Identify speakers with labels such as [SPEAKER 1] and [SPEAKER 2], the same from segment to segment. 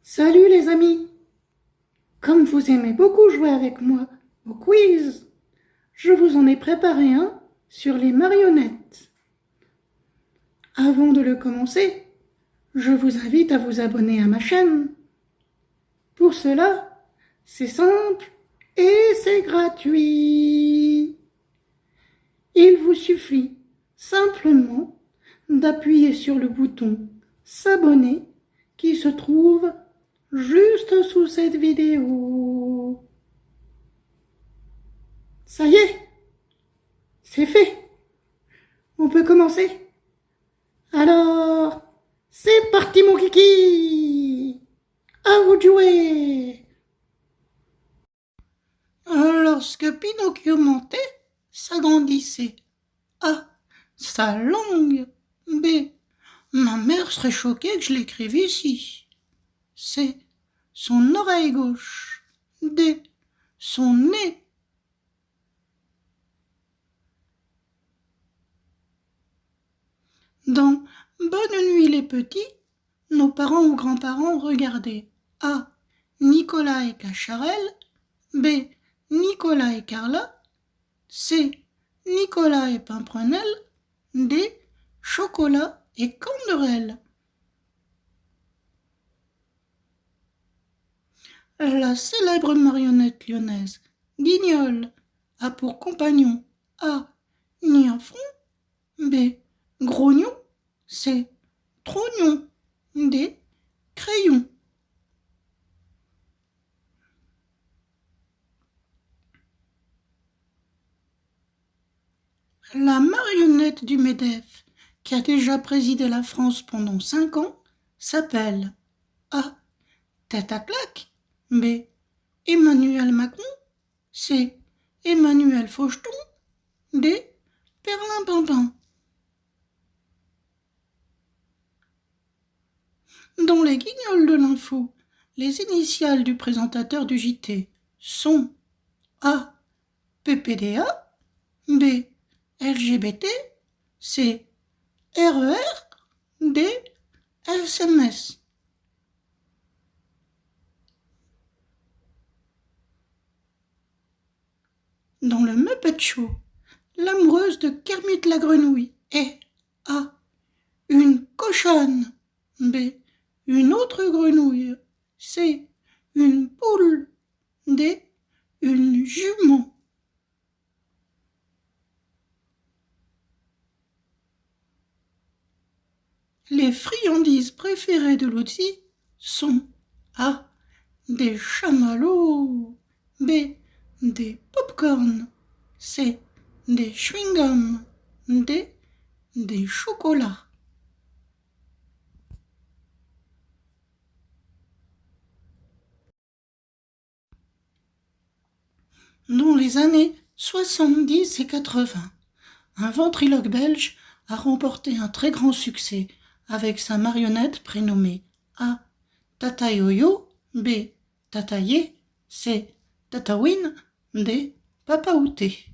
[SPEAKER 1] Salut les amis! Comme vous aimez beaucoup jouer avec moi au quiz, je vous en ai préparé un sur les marionnettes. Avant de le commencer, je vous invite à vous abonner à ma chaîne. Pour cela, c'est simple et c'est gratuit. Il vous suffit simplement d'appuyer sur le bouton s'abonner qui se trouve juste sous cette vidéo. Ça y est, c'est fait. On peut commencer. Alors, c'est parti mon kiki. À vous de jouer. Lorsque Pinocchio montait, s'agrandissait. A. Sa langue. B. Ma mère serait choquée que je l'écrive ici. C. Son oreille gauche. D. Son nez. Dans Bonne nuit les petits, nos parents ou grands-parents regardaient A. Nicolas et Cacharel. B. Nicolas et Carla. C. Nicolas et Pimprenel. D. Chocolat et Canderelle. La célèbre marionnette lyonnaise Guignol a pour compagnon A. Niafron. B. Grognon. C. Trognon. D. Crayon. La marionnette du MEDEF, qui a déjà présidé la France pendant 5 ans, s'appelle A. Tête à claque. B. Emmanuel Macron. C. Emmanuel Faucheton. D. Perlimpinpin. Dans les guignols de l'info, les initiales du présentateur du JT sont A. PPDA. B. LGBT. C. RER. D. SMS. Dans le Muppet Show, l'amoureuse de Kermit la grenouille est A. Une cochonne. B. Une autre grenouille. C. Une poule. D. Une jument. Les friandises préférées de Lottie sont A. Des chamallows. B. Des pop-corn. C. Des chewing-gums. D. Des chocolats. Dans les années 70 et 80, un ventriloque belge a remporté un très grand succès avec sa marionnette prénommée A. Tata Yo-Yo, B. Tata Yé, C. Tata Win, D. Papa Outé.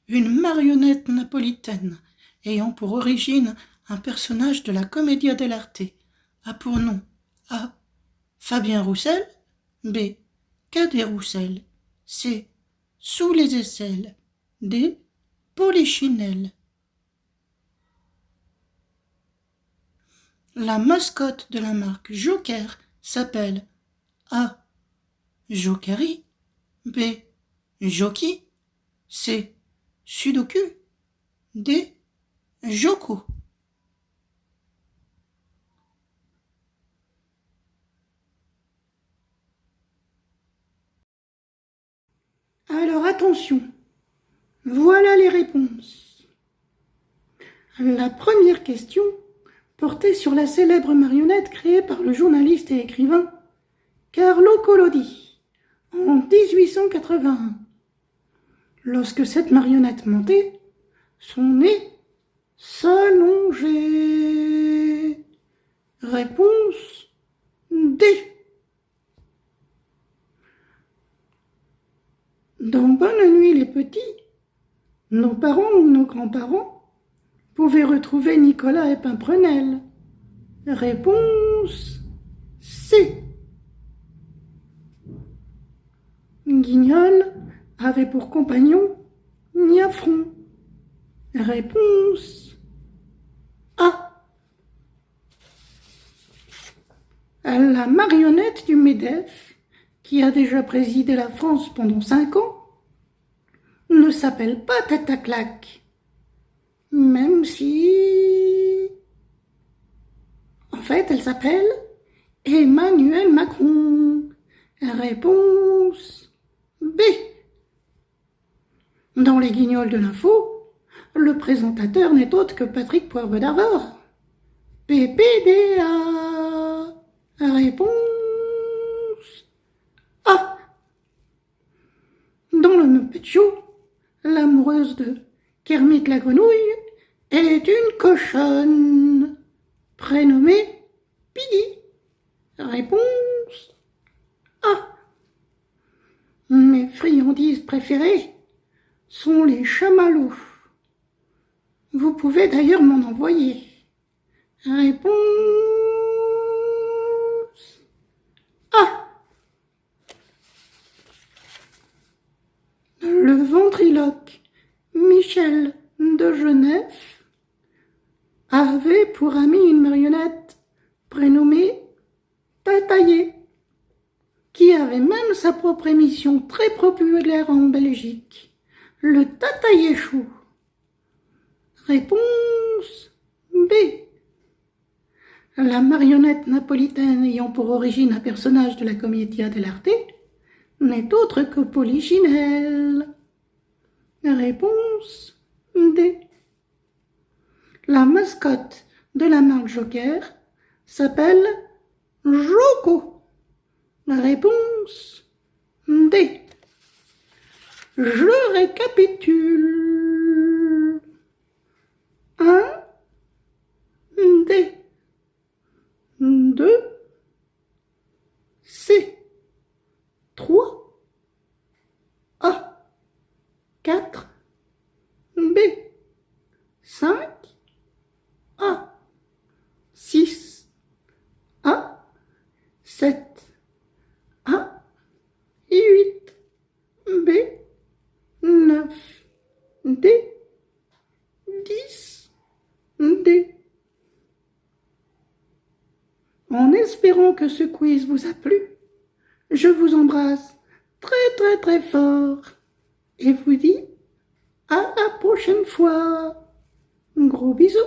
[SPEAKER 1] Une marionnette napolitaine ayant pour origine un personnage de la Commedia dell'arte a pour nom A. Fabien Roussel, B. Cadet Roussel, C. Sous les aisselles, D. Polichinelle. La mascotte de la marque Joker s'appelle A. Jokeri, B. Joki, C. Sudoku, D. Joko. Alors attention, voilà les réponses. La première question portait sur la célèbre marionnette créée par le journaliste et écrivain Carlo Collodi en 1881. Lorsque cette marionnette montait, son nez s'allongeait. Réponse D. Dans Bonne nuit les petits, nos parents ou nos grands-parents pouvez retrouver Nicolas et Pimprenel. Réponse C. Guignol avait pour compagnon Niafron. Réponse A. La marionnette du MEDEF, qui a déjà présidé la France pendant 5 ans, ne s'appelle pas Tata Claque, même si... En fait, elle s'appelle Emmanuel Macron. Réponse B. Dans les Guignols de l'info, le présentateur n'est autre que Patrick Poivre d'Arvor. PPDA. Réponse A. Dans le Muppet Show, l'amoureuse de Kermit la grenouille est une cochonne prénommée Piggy. Réponse A. Mes friandises préférées sont les chamallows. Vous pouvez d'ailleurs m'en envoyer. Réponse A. Le ventriloque Michel de Genève avait pour ami une marionnette prénommée Tataillé, qui avait même sa propre émission très populaire en Belgique, le Tataillé Chou. Réponse B. La marionnette napolitaine ayant pour origine un personnage de la Commedia dell'arte n'est autre que Polichinelle. Réponse D. La mascotte de la marque Joker s'appelle Joko. Réponse D. Je récapitule. 1, D. 2, C. 3, A. 4, B. 5, A. 6, A. 7, A. 8, B. 9, D. 10, D. En espérant que ce quiz vous a plu, je vous embrasse très fort et vous dis à la prochaine fois. Gros bisous.